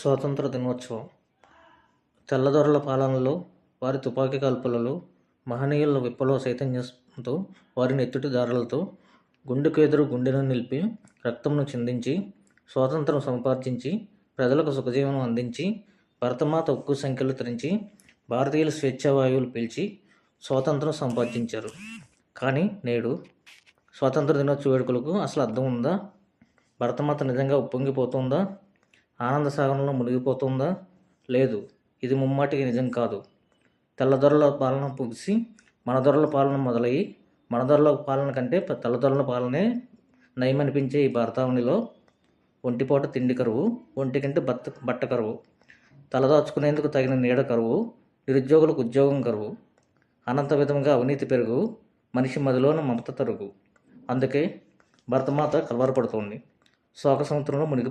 స్వాతంత్ర దినోత్సవం తెల్లదొరల పాలనలో వారి తుపాకీ కాల్పులలో మహనీయుల విప్లవ చైతన్యంతో వారి నెత్తుటి దారులతో గుండెకెదురు గుండెను నిలిపి రక్తంను చిందించి స్వాతంత్రం సంపాదించి ప్రజలకు సుఖజీవనం అందించి భరతమాత ఉక్కు సంఖ్యలు తెరించి భారతీయుల స్వేచ్ఛావాయువులు పీల్చి స్వాతంత్రం సంపాదించారు. కానీ నేడు స్వాతంత్ర దినోత్సవ వేడుకలకు అసలు అర్థం ఉందా? భరతమాత నిజంగా ఉప్పొంగిపోతుందా? ఆనంద సాగరంలో మునిగిపోతుందా? లేదు, ఇది ముమ్మాటికి నిజం కాదు. తెల్లదొరల పాలన ముగిసి మనదొరల పాలన మొదలయ్యి మనదొరల పాలన కంటే తెల్లదొరల పాలనే నయమనిపించే ఈ భారతావనిలో ఒంటిపూట తిండి కరువు, ఒంటికంటే బట్ట కరువు, తలదాచుకునేందుకు తగిన నీడ కరువు, నిరుద్యోగులకు ఉద్యోగం కరువు, అనంత విధంగా అవినీతి పెరుగు, మనిషి మదిలోన మమత తరుగు. అందుకే భరతమాత కలవరపడుతోంది, శోక సముద్రంలో మునిగి